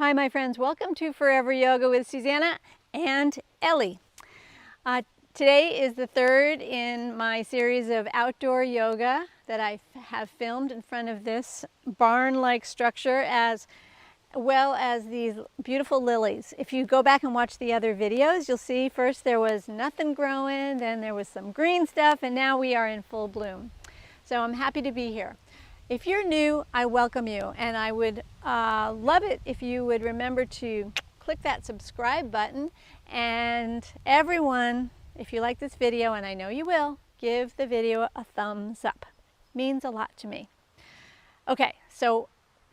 Hi my friends, welcome to Forever Yoga with Susanna and Ellie. Today is the third in my series of outdoor yoga that I have filmed in front of this barn-like structure, as well as these beautiful lilies. If you go back and watch the other videos, you'll see first there was nothing growing, then there was some green stuff, and now we are in full bloom. So I'm happy to be here. If you're new, I welcome you, and I would love it if you would remember to click that subscribe button, and everyone, if you like this video, and I know you will, give the video a thumbs up. It means a lot to me. Okay, so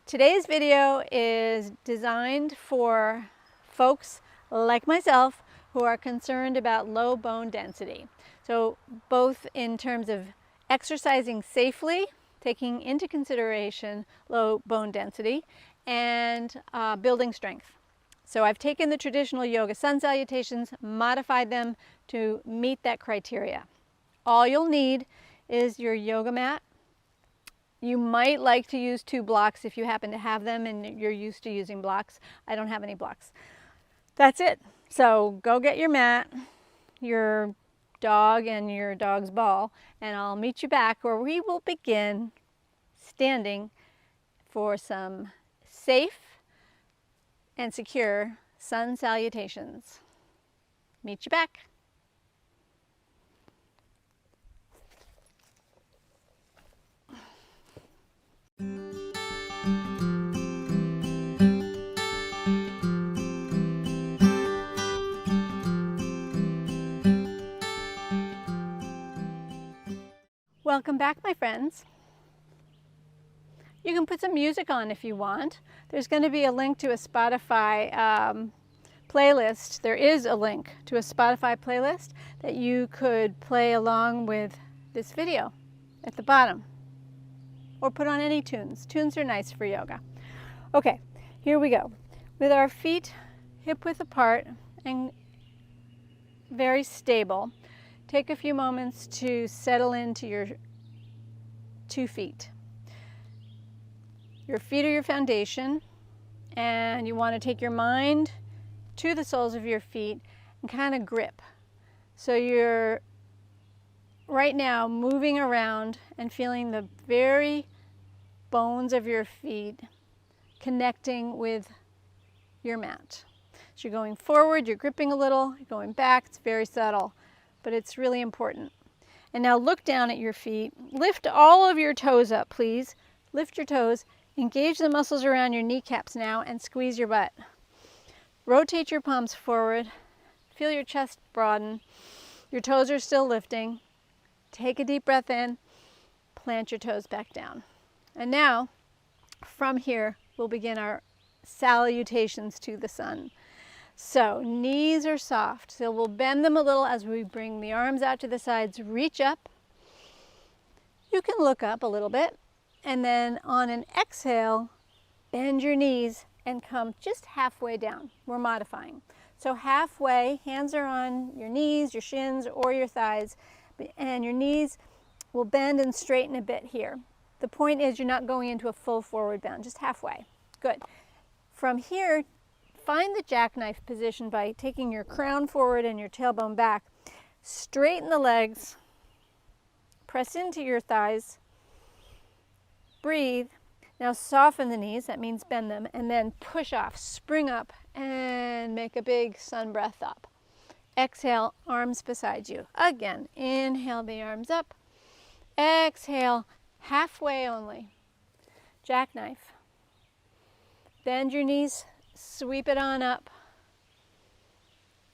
today's video is designed for folks like myself who are concerned about low bone density. So both in terms of exercising safely, taking into consideration low bone density, and building strength. So I've taken the traditional yoga sun salutations, modified them to meet that criteria. All you'll need is your yoga mat. You might like to use 2 blocks if you happen to have them and you're used to using blocks. I don't have any blocks. That's it. So go get your mat, your dog and your dog's ball, and I'll meet you back where we will begin standing for some safe and secure sun salutations. Meet you back. Welcome back, my friends. You can put some music on if you want. There's going to be a link to a Spotify playlist. There is a link to a Spotify playlist that you could play along with this video at the bottom. Or put on any tunes. Tunes are nice for yoga. Okay, here we go. With our feet hip width apart and very stable, take a few moments to settle into your 2 feet. Your feet are your foundation, and you want to take your mind to the soles of your feet and kind of grip. So you're right now moving around and feeling the very bones of your feet connecting with your mat. So you're going forward, you're gripping a little, you're going back. It's very subtle, but it's really important. And now look down at your feet. Lift all of your toes up, please. Lift your toes. Engage the muscles around your kneecaps now and squeeze your butt. Rotate your palms forward. Feel your chest broaden. Your toes are still lifting. Take a deep breath in. Plant your toes back down. And now, from here, we'll begin our salutations to the sun. So knees are soft, so we'll bend them a little as we bring the arms out to the sides. Reach up. You can look up a little bit, and then on an exhale, bend your knees and come just halfway down. We're modifying. So halfway, hands are on your knees, your shins, or your thighs, and your knees will bend and straighten a bit here. The point is you're not going into a full forward bend, just halfway. Good. From here, find the jackknife position by taking your crown forward and your tailbone back. Straighten the legs, press into your thighs, breathe. Now soften the knees, that means bend them, and then push off, spring up, and make a big sun breath up. Exhale, arms beside you. Again, inhale the arms up. Exhale, halfway only. Jackknife. Bend your knees. Sweep it on up.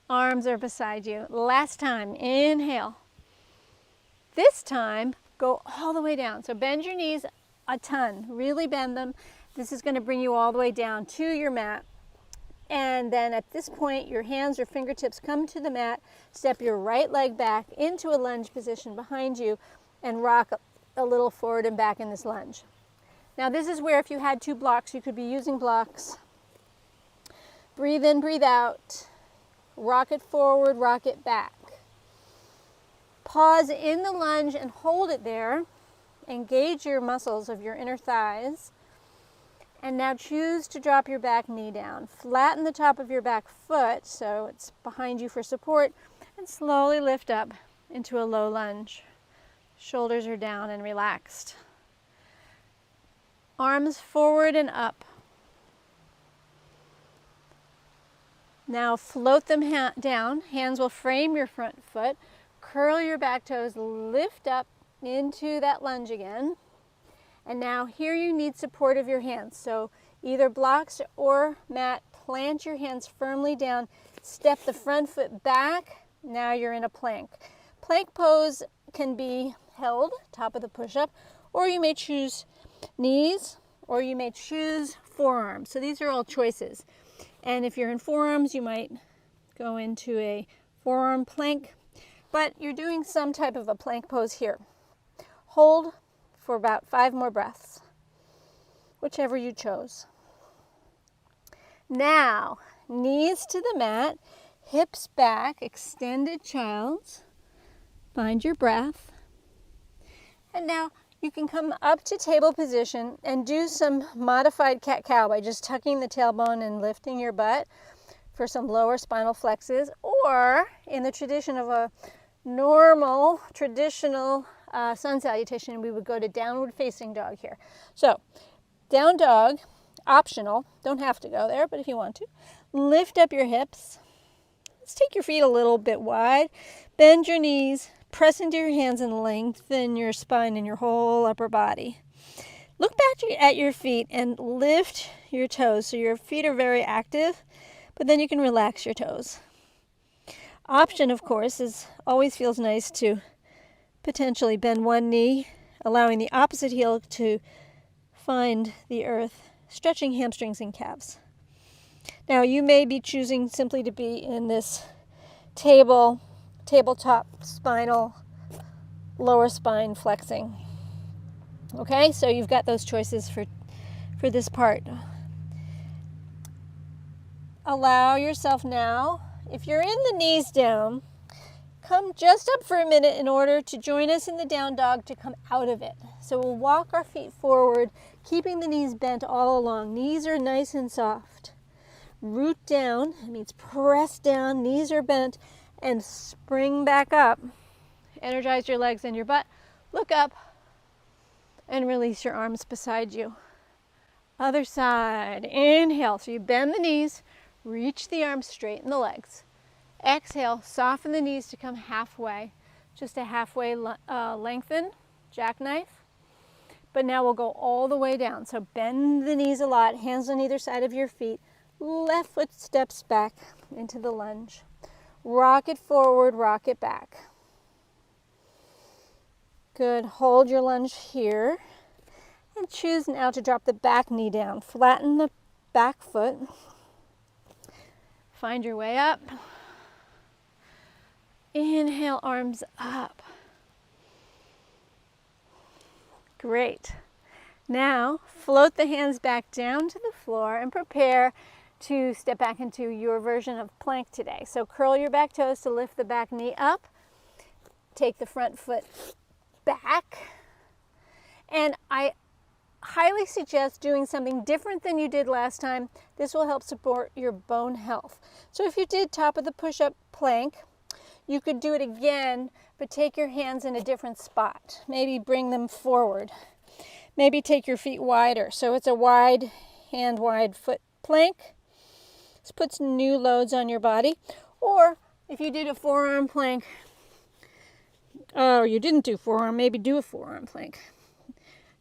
Arms are beside you. Last time, inhale. This time, go all the way down. So bend your knees a ton. Really bend them. This is going to bring you all the way down to your mat. And then at this point, your hands or fingertips come to the mat. Step your right leg back into a lunge position behind you and rock a little forward and back in this lunge. Now this is where if you had 2 blocks, you could be using blocks. Breathe in, breathe out. Rock it forward, rock it back. Pause in the lunge and hold it there. Engage your muscles of your inner thighs. And now choose to drop your back knee down. Flatten the top of your back foot so it's behind you for support, and slowly lift up into a low lunge. Shoulders are down and relaxed. Arms forward and up. Now float them down. Hands will frame your front foot. Curl your back toes, lift up into that lunge again. And now here you need support of your hands. So either blocks or mat, plant your hands firmly down, step the front foot back. Now you're in a plank. Plank pose can be held, top of the push-up, or you may choose knees, or you may choose forearms. So these are all choices. And if you're in forearms, you might go into a forearm plank, but you're doing some type of a plank pose here. Hold for about 5 more breaths, whichever you chose. Now, knees to the mat, hips back, extended child's. Find your breath. And now you can come up to table position and do some modified cat-cow by just tucking the tailbone and lifting your butt for some lower spinal flexes, or in the tradition of a normal, traditional sun salutation, we would go to downward facing dog here. So, down dog, optional, don't have to go there, but if you want to, lift up your hips. Let's take your feet a little bit wide, bend your knees, press into your hands and lengthen your spine and your whole upper body. Look back at your feet and lift your toes so your feet are very active, but then you can relax your toes. Option, of course, is always feels nice to potentially bend one knee, allowing the opposite heel to find the earth, stretching hamstrings and calves. Now you may be choosing simply to be in this tabletop spinal, lower spine flexing. Okay, so you've got those choices for this part. Allow yourself now, if you're in the knees down, come just up for a minute in order to join us in the down dog to come out of it. So we'll walk our feet forward, keeping the knees bent all along. Knees are nice and soft. Root down, it means press down, knees are bent, and spring back up. Energize your legs and your butt. Look up and release your arms beside you. Other side. Inhale. So you bend the knees, reach the arms, straighten the legs. Exhale, soften the knees to come halfway. Just a halfway lengthen, jackknife. But now we'll go all the way down. So bend the knees a lot, hands on either side of your feet. Left foot steps back into the lunge. Rock it forward, rock it back. Good, hold your lunge here. And choose now to drop the back knee down. Flatten the back foot. Find your way up. Inhale, arms up. Great. Now, float the hands back down to the floor and prepare to step back into your version of plank today. So curl your back toes to lift the back knee up. Take the front foot back. And I highly suggest doing something different than you did last time. This will help support your bone health. So if you did top of the push-up plank, you could do it again, but take your hands in a different spot. Maybe bring them forward. Maybe take your feet wider. So it's a wide hand, wide foot plank. This puts new loads on your body. Or if you did a forearm plank, or you didn't do forearm, maybe do a forearm plank.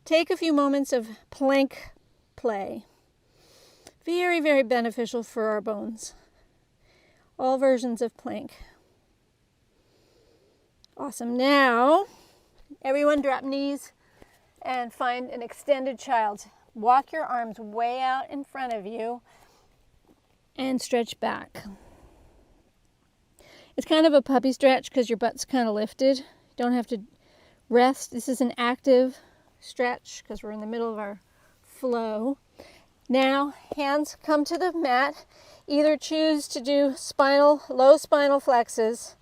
Take a few moments of plank play. Very, very beneficial for our bones. All versions of plank. Awesome. Now, everyone drop knees and find an extended child. Walk your arms way out in front of you and stretch back. It's kind of a puppy stretch because your butt's kind of lifted. You don't have to rest. This is an active stretch because we're in the middle of our flow. Now, hands come to the mat. Either choose to do low spinal flexes,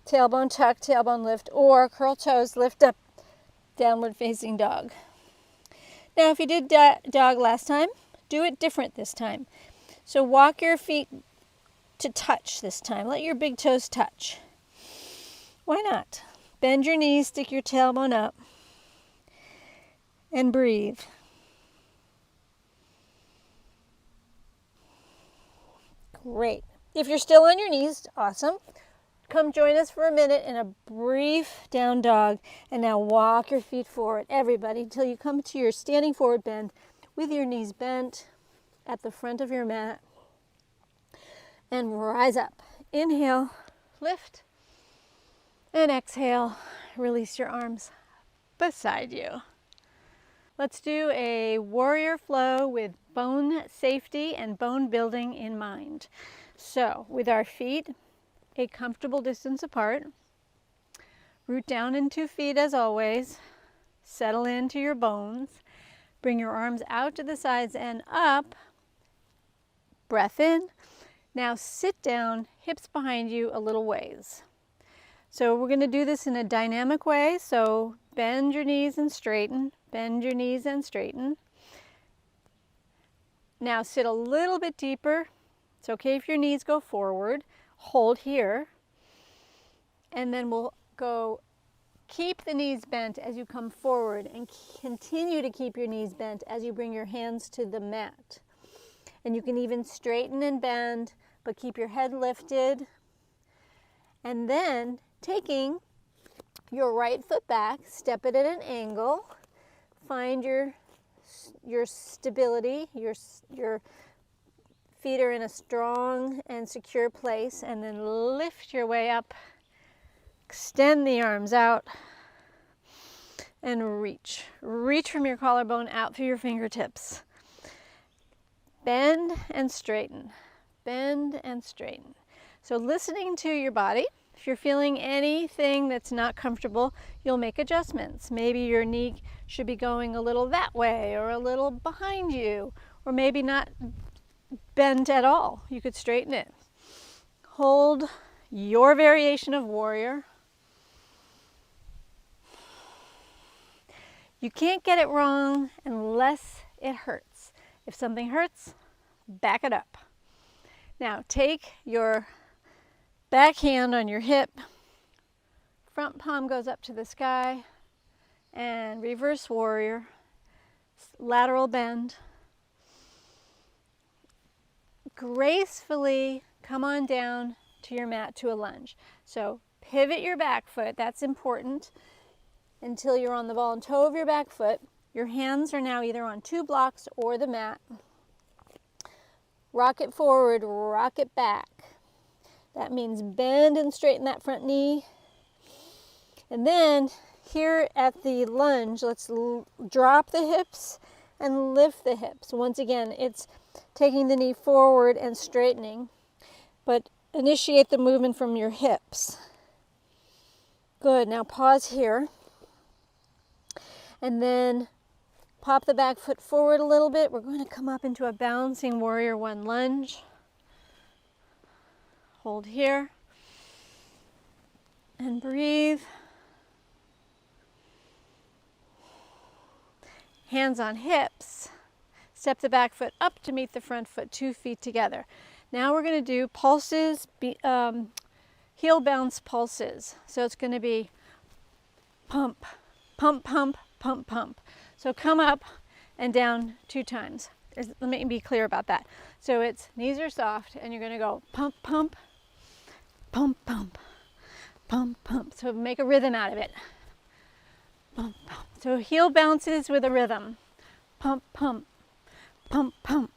tailbone tuck, tailbone lift, or curl toes, lift up, downward facing dog. Now, if you did dog last time, do it different this time. So walk your feet to touch this time. Let your big toes touch. Why not? Bend your knees, stick your tailbone up, and breathe. Great. If you're still on your knees, awesome. Come join us for a minute in a brief down dog. And now walk your feet forward, everybody, until you come to your standing forward bend with your knees bent at the front of your mat. And rise up. Inhale, lift, and exhale. Release your arms beside you. Let's do a warrior flow with bone safety and bone building in mind. So, with our feet a comfortable distance apart, root down in 2 feet as always, settle into your bones, bring your arms out to the sides and up, breath in. Now sit down, hips behind you a little ways. So we're going to do this in a dynamic way, so bend your knees and straighten, bend your knees and straighten. Now sit a little bit deeper. It's okay if your knees go forward. Hold here. And then we'll go, keep the knees bent as you come forward and continue to keep your knees bent as you bring your hands to the mat. And you can even straighten and bend, but keep your head lifted. And then taking your right foot back, step it at an angle, find your stability, your feet are in a strong and secure place, and then lift your way up, extend the arms out, and reach. Reach from your collarbone out through your fingertips. Bend and straighten, bend and straighten. So listening to your body, if you're feeling anything that's not comfortable, you'll make adjustments. Maybe your knee should be going a little that way or a little behind you, or maybe not bent at all. You could straighten it. Hold your variation of warrior. You can't get it wrong unless it hurts. If something hurts, back it up. Now take your back hand on your hip, front palm goes up to the sky, and reverse warrior, lateral bend. Gracefully come on down to your mat to a lunge. So pivot your back foot, that's important, until you're on the ball and toe of your back foot. Your hands are now either on 2 blocks or the mat. Rock it forward, rock it back. That means bend and straighten that front knee. And then here at the lunge, let's drop the hips and lift the hips. Once again, it's taking the knee forward and straightening, but initiate the movement from your hips. Good, now pause here. And then pop the back foot forward a little bit. We're going to come up into a balancing warrior 1 lunge. Hold here. And breathe. Hands on hips. Step the back foot up to meet the front foot, 2 feet together. Now we're going to do pulses, heel bounce pulses. So it's going to be pump, pump, pump, pump, pump. So come up and down 2 times. Let me be clear about that. So it's knees are soft and you're going to go pump, pump, pump, pump, pump, pump. So make a rhythm out of it. Pump, pump. So heel bounces with a rhythm. Pump, pump, pump, pump,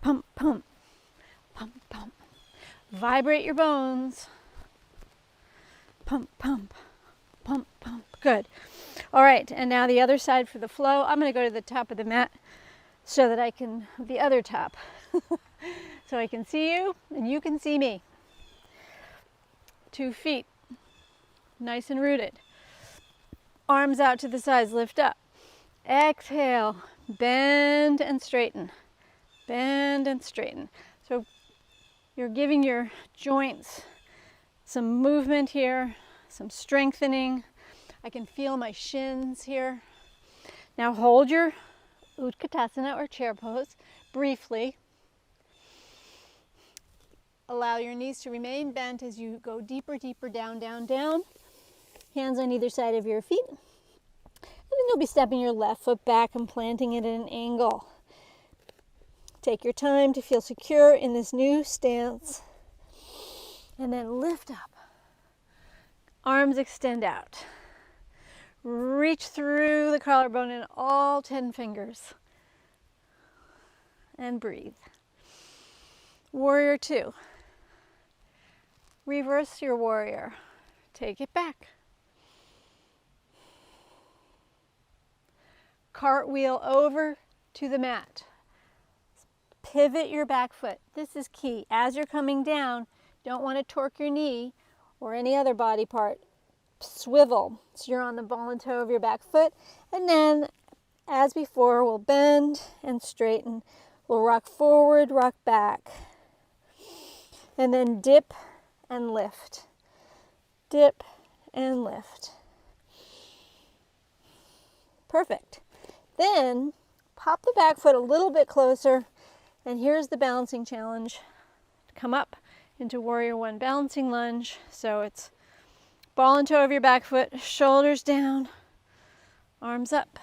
pump, pump, pump, pump. Vibrate your bones. Pump, pump, pump, pump. Good. All right, and now the other side for the flow. I'm going to go to the top of the mat so that I can, the other top, so I can see you and you can see me. 2 feet, nice and rooted. Arms out to the sides, lift up. Exhale, bend and straighten. Bend and straighten. So you're giving your joints some movement here, some strengthening. I can feel my shins here. Now hold your Utkatasana or chair pose. briefly. Allow your knees to remain bent as you go deeper, deeper down, down, down. Hands on either side of your feet. And then you'll be stepping your left foot back and planting it at an angle. Take your time to feel secure in this new stance. And then lift up. Arms extend out. Reach through the collarbone in all 10 fingers. And breathe. Warrior 2. Reverse your warrior. Take it back. Cartwheel over to the mat. Pivot your back foot. This is key. As you're coming down, don't want to torque your knee or any other body part. Swivel. So you're on the ball and toe of your back foot. And then, as before, we'll bend and straighten. We'll rock forward, rock back. And then dip and lift. Dip and lift. Perfect. Then pop the back foot a little bit closer, and here's the balancing challenge. Come up into Warrior 1 balancing lunge. So it's ball and toe of your back foot, shoulders down, arms up.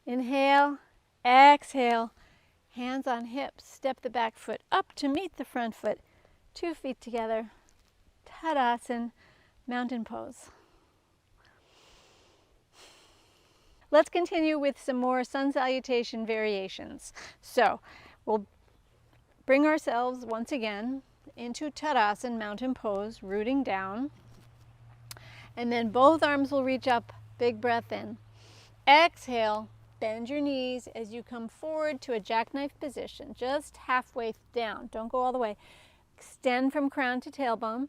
Inhale, exhale. Hands on hips, step the back foot up to meet the front foot. 2 feet together. Tadasana, mountain pose. Let's continue with some more sun salutation variations. So we'll bring ourselves once again into Tadasana, mountain pose, rooting down. And then both arms will reach up, big breath in. Exhale. Bend your knees as you come forward to a jackknife position, just halfway down. Don't go all the way. Extend from crown to tailbone.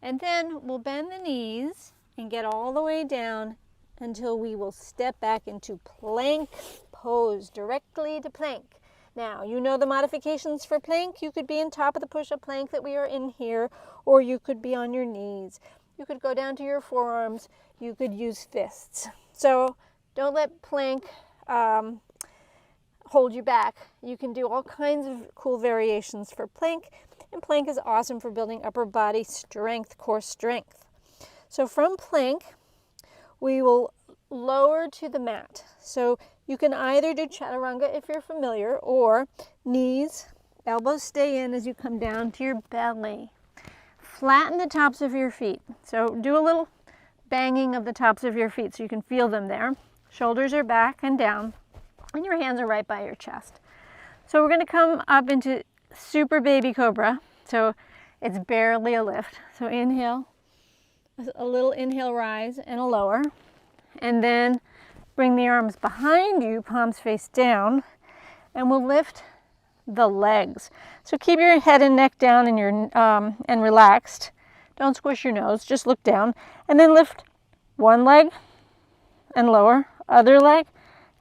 And then we'll bend the knees and get all the way down until we will step back into plank pose, directly to plank. Now, you know the modifications for plank. You could be on top of the push-up plank that we are in here, or you could be on your knees. You could go down to your forearms. You could use fists. So don't let plank hold you back. You can do all kinds of cool variations for plank, and plank is awesome for building upper body strength, core strength. So from plank, we will lower to the mat. So you can either do chaturanga if you're familiar, or knees, elbows stay in as you come down to your belly. Flatten the tops of your feet. So do a little banging of the tops of your feet so you can feel them there. Shoulders are back and down, and your hands are right by your chest. So we're going to come up into super baby cobra. So it's barely a lift. So inhale, a little inhale rise and a lower. And then bring the arms behind you, palms face down, and we'll lift the legs. So keep your head and neck down and relaxed. Don't squish your nose, just look down. And then lift one leg and lower, other leg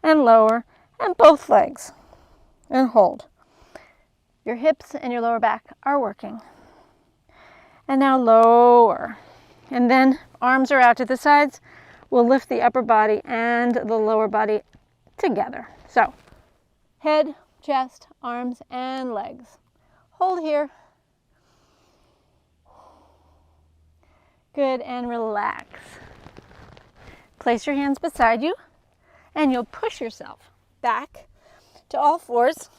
and lower, and both legs, and hold. Your hips and your lower back are working. And now lower. And then arms are out to the sides. We'll lift the upper body and the lower body together. So head, chest, arms, and legs. Hold here. Good, and relax. Place your hands beside you, and you'll push yourself back to all fours.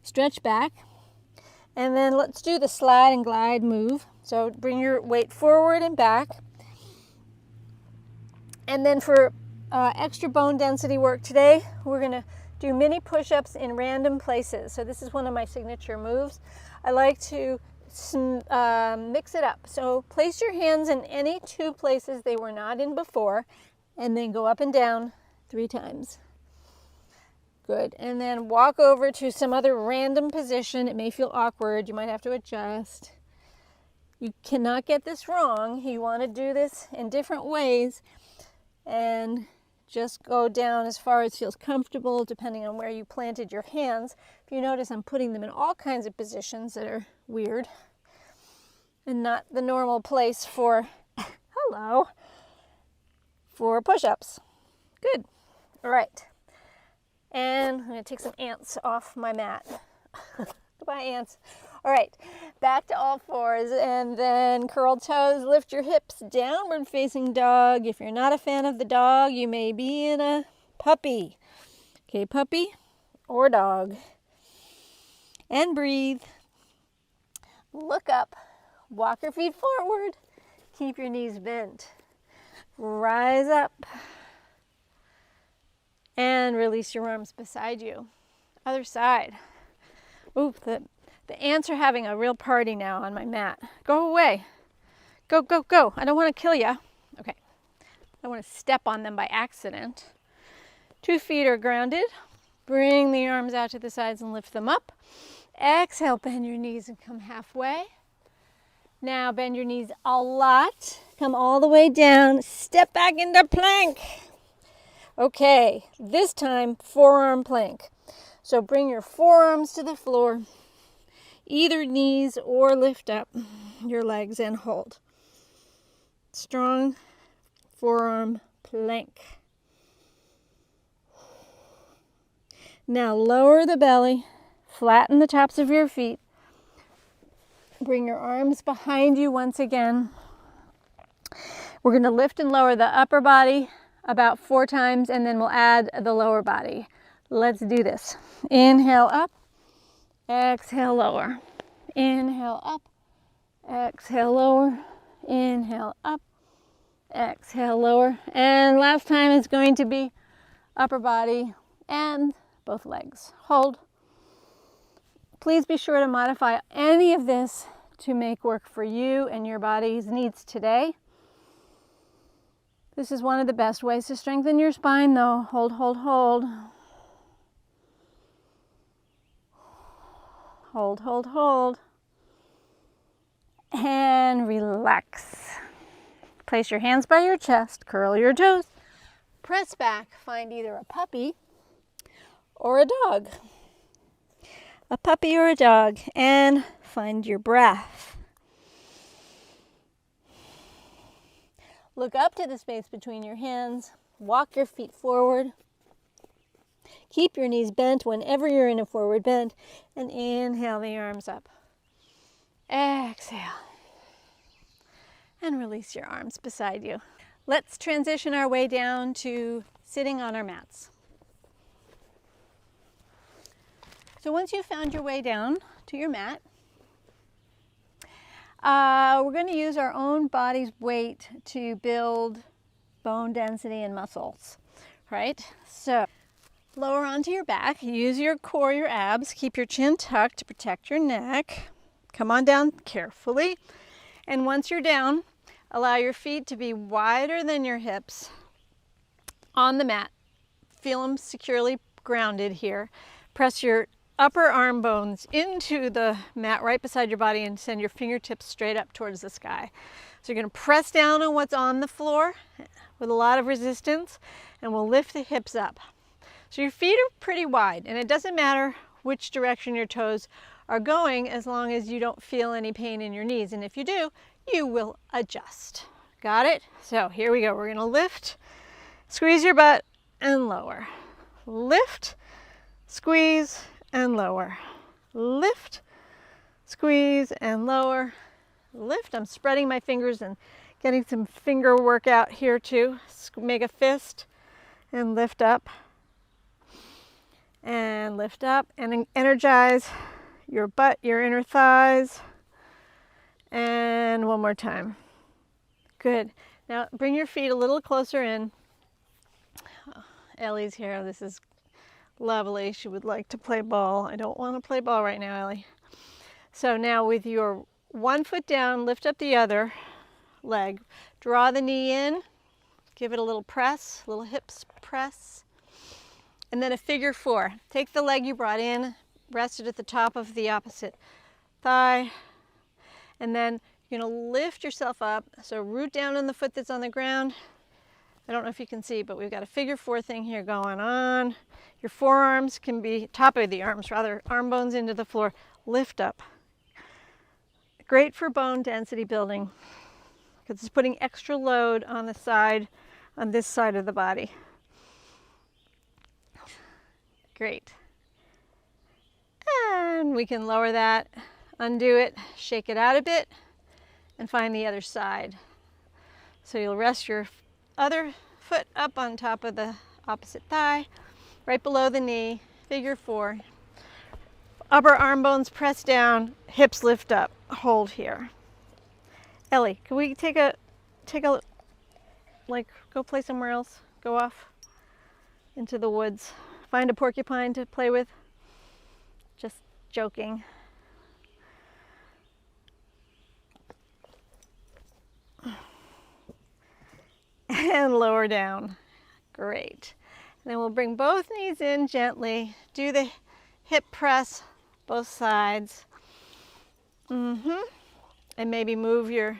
Stretch back, and then let's do the slide and glide move. So bring your weight forward and back. And then for extra bone density work today, we're going to do mini push-ups in random places. So this is one of my signature moves. I like to mix it up. So place your hands in any 2 places they were not in before, and then go up and down 3 times. Good. And then walk over to some other random position. It may feel awkward. You might have to adjust. You cannot get this wrong. You want to do this in different ways, and just go down as far as feels comfortable depending on where you planted your hands. If you notice, I'm putting them in all kinds of positions that are weird and not the normal place for, hello, 4 push-ups. Good. All right. And I'm going to take some ants off my mat. Goodbye, ants. All right, back to all fours, and then curl toes, lift your hips, downward facing dog. If you're not a fan of the dog, you may be in a puppy. Okay, puppy or dog. And breathe. Look up, walk your feet forward, keep your knees bent. Rise up and release your arms beside you. Other side. Oop, the ants are having a real party now on my mat. Go away. Go, go, go. I don't want to kill you. Okay. I don't want to step on them by accident. 2 feet are grounded. Bring the arms out to the sides and lift them up. Exhale, bend your knees and come halfway. Now bend your knees a lot. Come all the way down. Step back into plank. Okay, this time forearm plank. So bring your forearms to the floor, either knees or lift up your legs and hold. Strong forearm plank. Now lower the belly, flatten the tops of your feet. Bring your arms behind you once again. We're going to lift and lower the upper body about 4 times, and then we'll add the lower body. Let's do this. Inhale up, exhale lower. Inhale up, exhale lower. Inhale up, exhale lower. And last time is going to be upper body and both legs. Hold. Please be sure to modify any of this to make work for you and your body's needs today. This is one of the best ways to strengthen your spine though. Hold, hold, hold. Hold, hold, hold. And relax. Place your hands by your chest, curl your toes, press back, find either a puppy or a dog. A puppy or a dog, and find your breath. Look up to the space between your hands, walk your feet forward. Keep your knees bent whenever you're in a forward bend, and inhale the arms up. Exhale. And release your arms beside you. Let's transition our way down to sitting on our mats. So once you've found your way down to your mat, we're going to use our own body's weight to build bone density and muscles, right? So lower onto your back, use your core, your abs, keep your chin tucked to protect your neck. Come on down carefully. And once you're down, allow your feet to be wider than your hips on the mat. Feel them securely grounded here. Press your upper arm bones into the mat right beside your body and send your fingertips straight up towards the sky. So you're going to press down on what's on the floor with a lot of resistance, and we'll lift the hips up. So your feet are pretty wide, and it doesn't matter which direction your toes are going as long as you don't feel any pain in your knees. And if you do, you will adjust. Got it? So here we go. We're going to lift, squeeze your butt, and lower. Lift, squeeze, and lower. Lift, squeeze, and lower. Lift. I'm spreading my fingers and getting some finger workout here too. Make a fist and lift up. And lift up and energize your butt, your inner thighs. And one more time. Good. Now bring your feet a little closer in. Oh, Ellie's here. This is lovely. She would like to play ball. I don't want to play ball right now, Ellie. So now with your one foot down, lift up the other leg. Draw the knee in. Give it a little press, little hips press. And then a figure 4. Take the leg you brought in, rest it at the top of the opposite thigh. And then you're going to lift yourself up. So root down on the foot that's on the ground. I don't know if you can see, but we've got a figure 4 thing here going on. Your forearms can be, top of the arms rather, arm bones into the floor. Lift up. Great for bone density building because it's putting extra load on the side on this side of the body. Great. And we can lower that, undo it, shake it out a bit, and find the other side. So you'll rest your other foot up on top of the opposite thigh, right below the knee, figure 4. Upper arm bones press down, hips lift up, hold here. Ellie, can we take a, like, go play somewhere else? Go off into the woods. Find a porcupine to play with. Just joking. And lower down. Great. And then we'll bring both knees in gently. Do the hip press, both sides. And maybe move your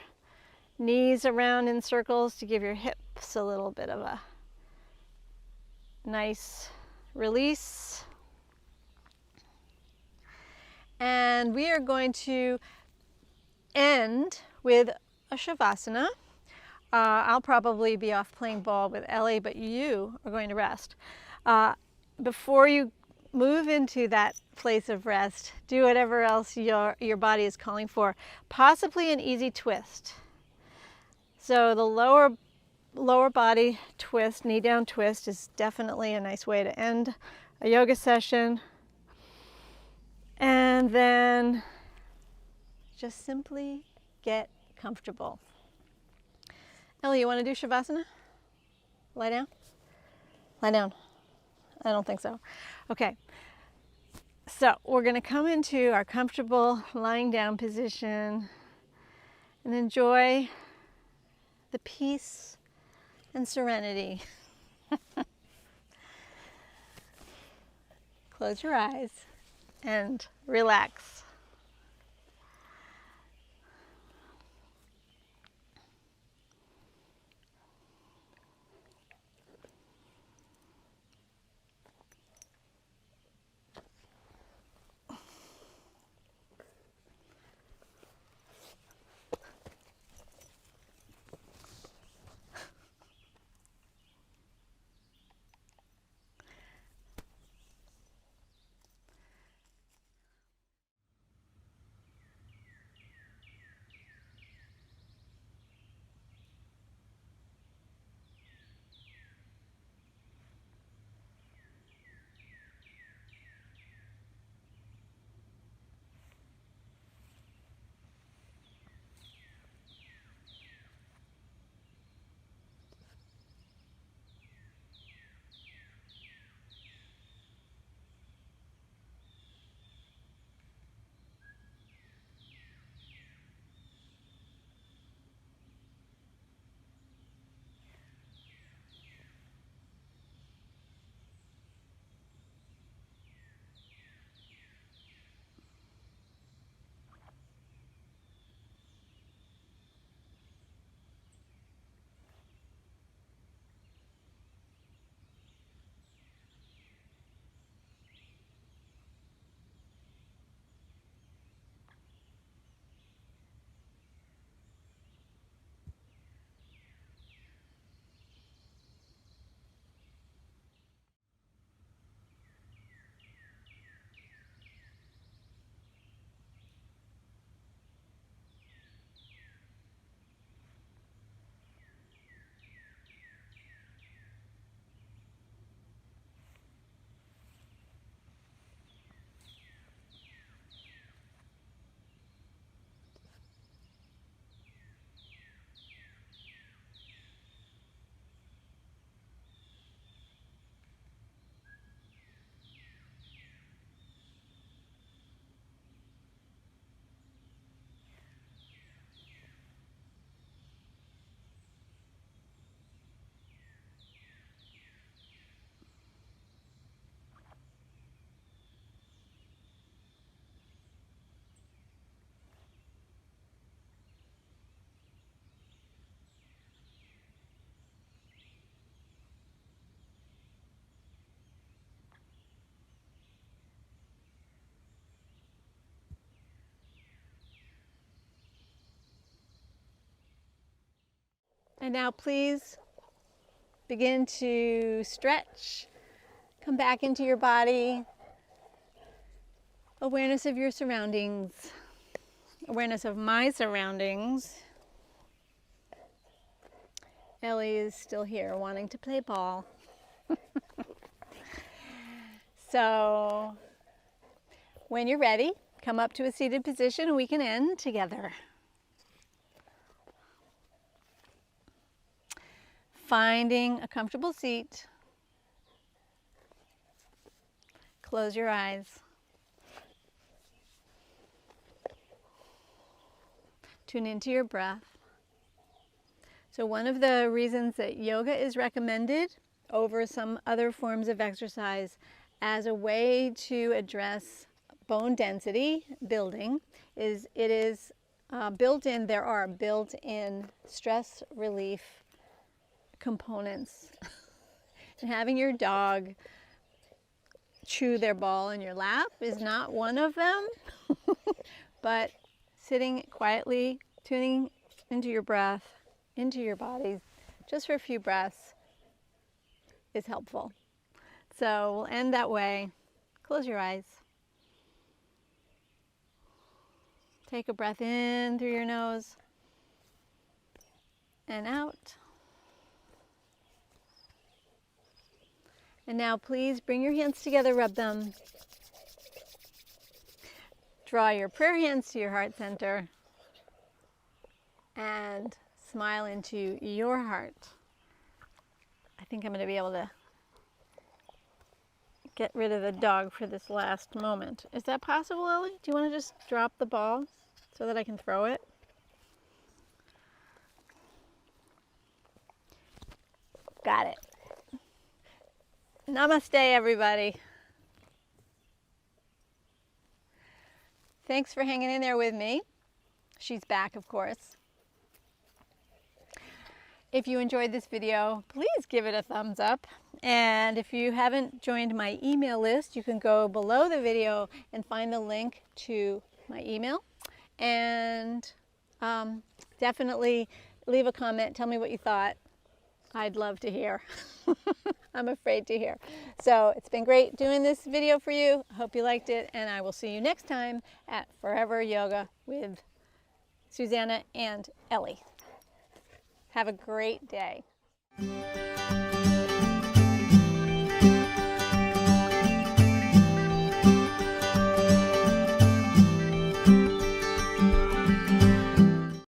knees around in circles to give your hips a little bit of a nice release. And we are going to end with a Shavasana. I'll probably be off playing ball with Ellie, but you are going to rest. Before you move into that place of rest, do whatever else your body is calling for, possibly an easy twist. So the lower body twist, knee down twist, is definitely a nice way to end a yoga session. And then just simply get comfortable. Ellie, you want to do Shavasana? Lie down? Lie down. I don't think so. Okay. So we're going to come into our comfortable lying down position and enjoy the peace and serenity. Close your eyes and relax. And now please begin to stretch, come back into your body, awareness of your surroundings, awareness of my surroundings. Ellie is still here wanting to play ball. So when you're ready, come up to a seated position and we can end together. Finding a comfortable seat. Close your eyes. Tune into your breath. So one of the reasons that yoga is recommended over some other forms of exercise as a way to address bone density building is it is built in, there are built-in stress relief components. And having your dog chew their ball in your lap is not one of them, but sitting quietly, tuning into your breath, into your body, just for a few breaths is helpful. So we'll end that way. Close your eyes. Take a breath in through your nose and out. And now please bring your hands together, rub them. Draw your prayer hands to your heart center and smile into your heart. I think I'm going to be able to get rid of the dog for this last moment. Is that possible, Ellie? Do you want to just drop the ball so that I can throw it? Got it. Namaste, everybody. Thanks for hanging in there with me. She's back, of course. If you enjoyed this video, please give it a thumbs up. And if you haven't joined my email list, you can go below the video and find the link to my email. And definitely leave a comment. Tell me what you thought. I'd love to hear. I'm afraid to hear. So it's been great doing this video for you. I hope you liked it, and I will see you next time at Forever Yoga with Susanna and Ellie. Have a great day.